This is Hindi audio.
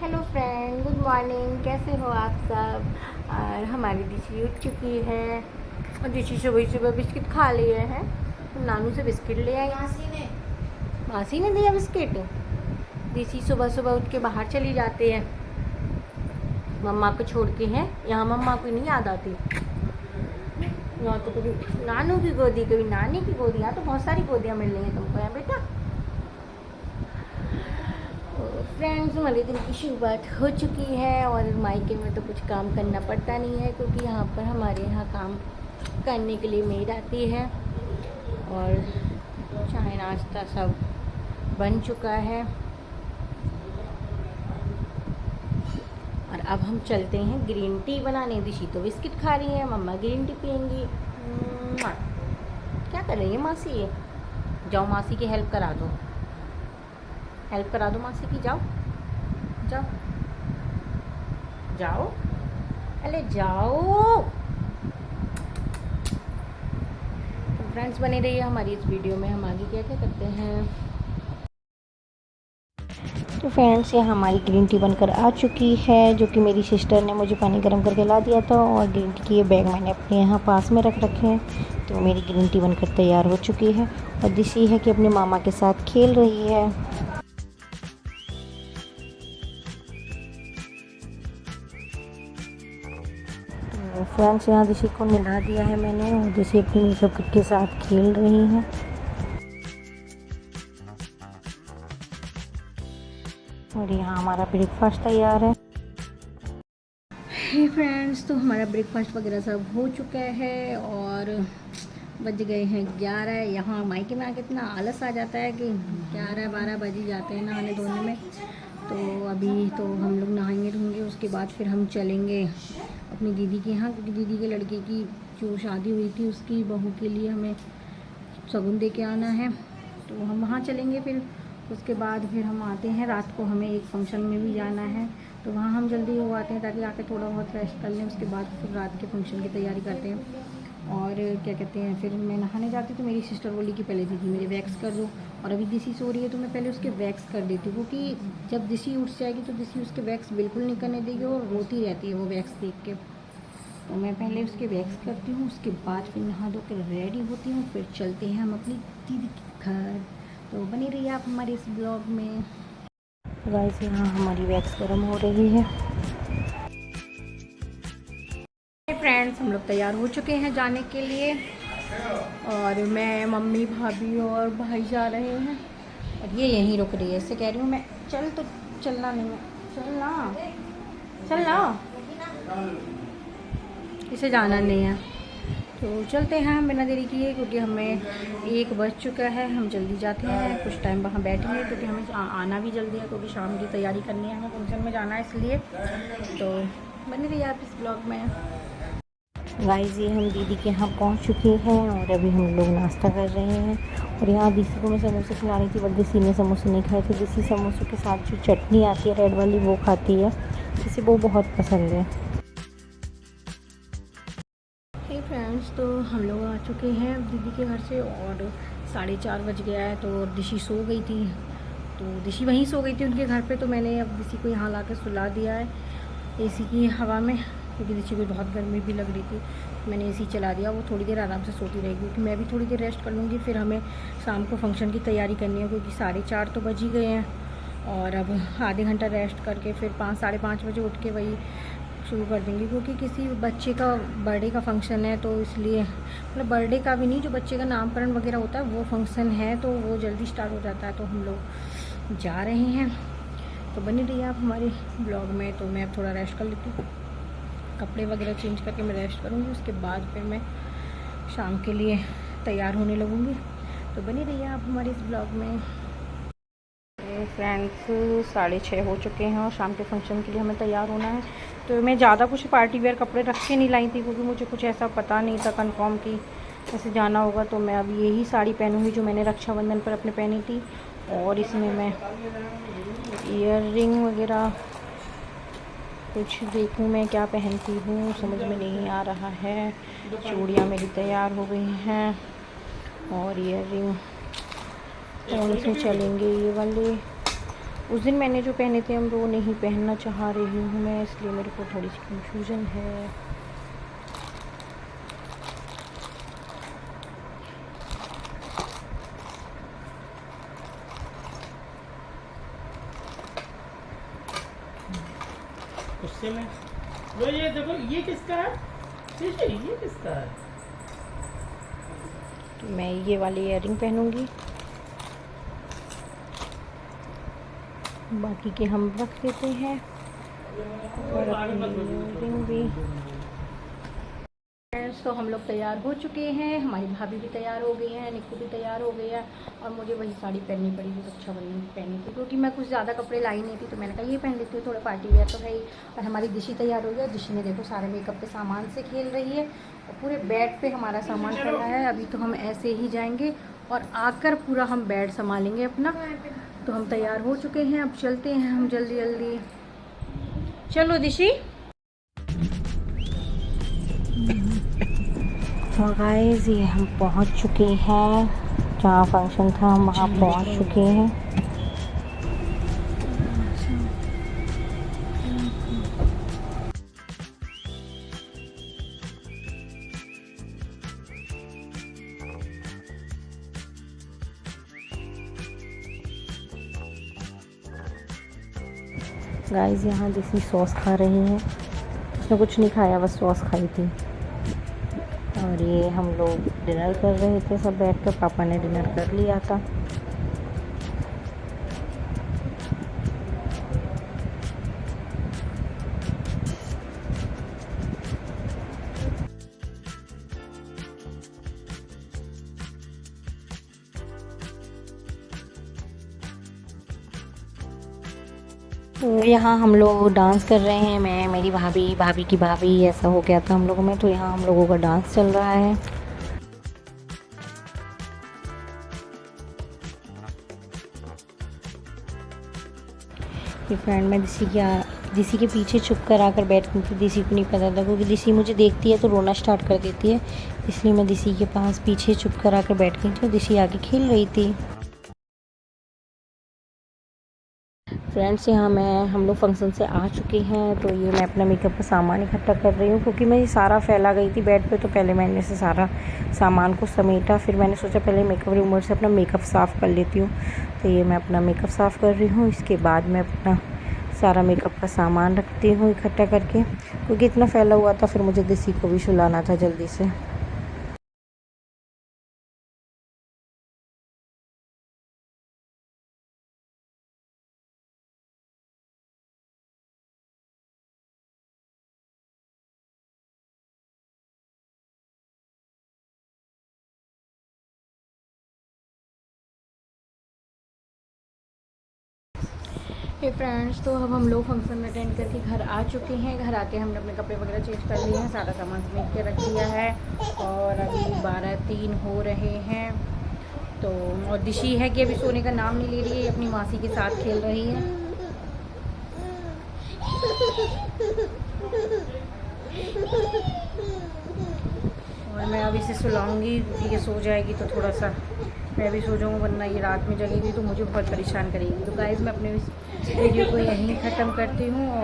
Hello friend, good morning. कैसे हो आप सब? और हमारी दिशी उठ चुकी है और दिशी सुबह सुबह बिस्किट खा लिए हैं। तो नानू से बिस्किट ले आई। मासी ने दिया बिस्किट। दिशी सुबह सुबह उठ के बाहर चली जाते हैं मम्मा को छोड़ के। हैं यहाँ मम्मा को नहीं याद आती। यहाँ तो कभी नानू की गोदी, कभी नानी की गोदी। यहाँ तो बहुत सारी गोदियाँ मिल रही हैं तुमको यहाँ बेटा। फ्रेंड्स, हमारे दिन की शुरुआत हो चुकी है और मायके में तो कुछ काम करना पड़ता नहीं है क्योंकि यहाँ पर हमारे यहाँ काम करने के लिए मेड आती है। और चाय नाश्ता सब बन चुका है और अब हम चलते हैं ग्रीन टी बनाने। दिशी तो बिस्किट खा रही है, मम्मा ग्रीन टी पियेंगी। क्या कर रही है मासी? ये जाओ मासी की हेल्प करा दो, हेल्प करा दो मासी की। जाओ जाओ जाओ, अरे जाओ। तो फ्रेंड्स, बने रहिए हमारी इस वीडियो में। हम आगे क्या क्या करते हैं। तो फ्रेंड्स, ये हमारी ग्रीन टी बनकर आ चुकी है जो कि मेरी सिस्टर ने मुझे पानी गर्म करके ला दिया था। और ग्रीन टी के ये बैग मैंने अपने यहाँ पास में रख रखे हैं। तो मेरी ग्रीन टी बनकर तैयार हो चुकी है और दिशी है कि अपने मामा के साथ खेल रही है। तो फ्रेंड्स, यहाँ दिशी को मिला दिया है मैंने और दिशी अपनी मेकअप के साथ खेल रही है। और यहाँ हमारा ब्रेकफास्ट तैयार है। हे फ्रेंड्स, तो हमारा ब्रेकफास्ट वगैरह सब हो चुका है और बज गए हैं 11। यहाँ मायके में आके इतना आलस आ जाता है कि 11-12 बज ही जाते हैं नहाने धोने में। तो अभी तो हम लोग नहाएंगे धोएंगे, उसके बाद फिर हम चलेंगे अपनी दीदी के यहाँ क्योंकि दीदी के लड़के की जो शादी हुई थी उसकी बहू के लिए हमें शगुन दे के आना है। तो हम वहाँ चलेंगे। फिर उसके बाद फिर हम आते हैं, रात को हमें एक फंक्शन में भी जाना है तो वहाँ हम जल्दी हो आते हैं ताकि आके थोड़ा बहुत रेस्ट कर लें। उसके बाद फिर रात के फंक्शन की तैयारी करते हैं। और क्या कहते हैं, फिर मैं नहाने जाती तो मेरी सिस्टर बोली कि पहले दीदी मेरे वैक्स कर दो। और अभी दिशी सो रही है तो मैं पहले उसके वैक्स कर देती हूँ क्योंकि जब दिशी उठ जाएगी तो दिशी उसके वैक्स बिल्कुल नहीं करने देगी और रोती रहती है वो वैक्स देख के। तो मैं पहले उसके वैक्स करती हूँ, उसके बाद फिर नहा धो कर रेडी होती हूँ। फिर चलते हैं हम अपनी दीदी के घर। तो बनी रहिए आप हमारे इस ब्लॉग में। गाइस, यहाँ हमारी वैक्स गर्म हो रही है। फ्रेंड्स, हम लोग तैयार हो चुके हैं जाने के लिए और मैं, मम्मी, भाभी और भाई जा रहे हैं और ये यहीं रुक रही है। इससे कह रही हूँ मैं चल, तो चलना नहीं है। चलना चलना, इसे जाना नहीं है। तो चलते हैं हम बिना देरी किए क्योंकि हमें 1 बज चुका है। हम जल्दी जाते हैं, कुछ टाइम वहाँ बैठेंगे क्योंकि हमें आना भी जल्दी है क्योंकि शाम की तैयारी करनी है, हमें फंक्शन में जाना है इसलिए। तो बने रहिए आप इस ब्लॉग में। गाइस, ये हम दीदी के यहाँ पहुँच चुके हैं और अभी हम लोग नाश्ता कर रहे हैं। और यहाँ दीदी को मैं समोसे खिला रही थी बट दीदी ने समोसे नहीं खाए थे। दीदी समोसों के साथ जो चटनी आती है रेड वाली वो खाती है, जिसे वो बहुत पसंद है। हे फ्रेंड्स, तो हम लोग आ चुके हैं दीदी के घर से और 4:30 बज गया है। तो दिशी सो गई थी, तो दिशी वहीं सो गई थी उनके घर पे। तो मैंने अब दिशी को यहाँ ला कर सुला दिया है एसी की हवा में क्योंकि दिशी को बहुत गर्मी भी लग रही थी। तो मैंने एसी चला दिया, वो थोड़ी देर आराम से सोती रहेगी क्योंकि मैं भी थोड़ी देर रेस्ट कर लूँगी। फिर हमें शाम को फंक्शन की तैयारी करनी है क्योंकि 4:30 तो बज ही गए हैं। और अब आधे घंटा रेस्ट करके फिर 5-5:30 बजे उठ के वही शुरू कर देंगे क्योंकि किसी बच्चे का बर्थडे का फंक्शन है। तो इसलिए मतलब बर्थडे का भी नहीं, जो बच्चे का नामकरण वगैरह होता है वो फंक्शन है तो वो जल्दी स्टार्ट हो जाता है। तो हम लोग जा रहे हैं, तो बनी रहिए आप हमारे ब्लॉग में। तो मैं अब थोड़ा रेस्ट कर लेती हूँ, कपड़े वगैरह चेंज करके मैं रेस्ट करूँगी। उसके बाद फिर मैं शाम के लिए तैयार होने लगूँगी। तो बनी रहिए आप हमारे इस ब्लॉग में। फ्रेंड्स, 6:30 हो चुके हैं और शाम के फंक्शन के लिए हमें तैयार होना है। तो मैं ज़्यादा कुछ पार्टी वेयर कपड़े रख के नहीं लाई थी क्योंकि मुझे कुछ ऐसा पता नहीं था कंफर्म कि ऐसे जाना होगा। तो मैं अब यही साड़ी पहनूँगी जो मैंने रक्षाबंधन पर अपने पहनी थी। और इसमें मैं ईयर रिंग वगैरह कुछ देखूँ मैं क्या पहनती हूँ, समझ में नहीं आ रहा है। चूड़ियाँ मेरी तैयार हो गई हैं और ईयर रिंग कौन से चलेंगे, ये वाले उस दिन मैंने जो पहने थे हम वो नहीं पहनना चाह रही हूँ मैं, इसलिए मेरे को थोड़ी सी कंफ्यूजन है। उससे मैं वो ये देखो ये किसका है, ये किसका है? तो मैं ये वाली इयररिंग पहनूंगी, बाकी के हम रख देते हैं। और अपनी इयररिंग भी। तो हम लोग तैयार हो चुके हैं, हमारी भाभी भी तैयार हो गई है, निक्कू भी तैयार हो गई है, और मुझे वही साड़ी पहननी पड़ी जो अच्छा बनी पहनी थी, क्योंकि मैं कुछ ज़्यादा कपड़े लाई नहीं थी, तो मैंने कहा ये पहन लेती हूँ, थोड़ा पार्टी वेयर तो भाई। और हमारी दिशी तैयार हो गया, दिशी ने देखो सारे मेकअप के सामान से खेल रही है, और पूरे बेड पर हमारा सामान पड़ा है। अभी तो हम ऐसे ही जाएँगे और आकर पूरा हम बेड संभालेंगे अपना। तो हम तैयार हो चुके हैं, अब चलते हैं हम जल्दी जल्दी। चलो दिशी। तो गाइस ये हम पहुंच चुके हैं, जहाँ फंक्शन था हम वहाँ पहुंच चुके हैं। गाइस यहाँ देसी सॉस खा रहे हैं, उसने कुछ नहीं खाया, बस सॉस खाई थी। और ये हम लोग डिनर कर रहे थे सब बैठ कर, पापा ने डिनर कर लिया था। तो यहाँ हम लोग डांस कर रहे हैं, मैं, मेरी भाभी, भाभी की भाभी, ऐसा हो गया था हम लोगों में। तो यहाँ हम लोगों का डांस चल रहा है। ये फ्रेंड मैं दिसी के पीछे छुप कर आकर बैठती थी, दिसी को नहीं पता था, क्योंकि दिसी मुझे देखती है तो रोना स्टार्ट कर देती है, इसलिए मैं दिसी के पास पीछे छुप कर आकर बैठ गई थी और दिसी आगे खेल रही थी। फ्रेंड्स यहाँ हम लोग फंक्शन से आ चुके हैं, तो ये मैं अपना मेकअप का सामान इकट्ठा कर रही हूँ, क्योंकि मैं ये सारा फैला गई थी बेड पे। तो पहले मैंने से सारा सामान को समेटा, फिर मैंने सोचा पहले मेकअप रिमूवर से अपना मेकअप साफ़ कर लेती हूँ। तो ये मैं अपना मेकअप साफ़ कर रही हूँ, इसके बाद मैं अपना सारा मेकअप का सामान रखती हूँ इकट्ठा करके, क्योंकि इतना फैला हुआ था, फिर मुझे किसी को भी सुलाना था जल्दी से। हे फ्रेंड्स, तो अब हम लोग फंक्शन अटेंड करके घर आ चुके हैं। घर आके हमने अपने कपड़े वगैरह चेंज कर लिए हैं, सारा सामान समेट के रख दिया है, और अभी 12:03 हो रहे हैं। तो और दिशी है कि अभी सोने का नाम नहीं ले रही है, अपनी मासी के साथ खेल रही है। और मैं अभी इसे सुलाऊंगी, क्योंकि ये सो जाएगी तो थोड़ा सा मैं भी सो जाऊँगा, वरना ये रात में जगेगी तो मुझे बहुत परेशान करेगी। तो गाइस मैं अपने वीडियो को यहीं ख़त्म करती हूँ।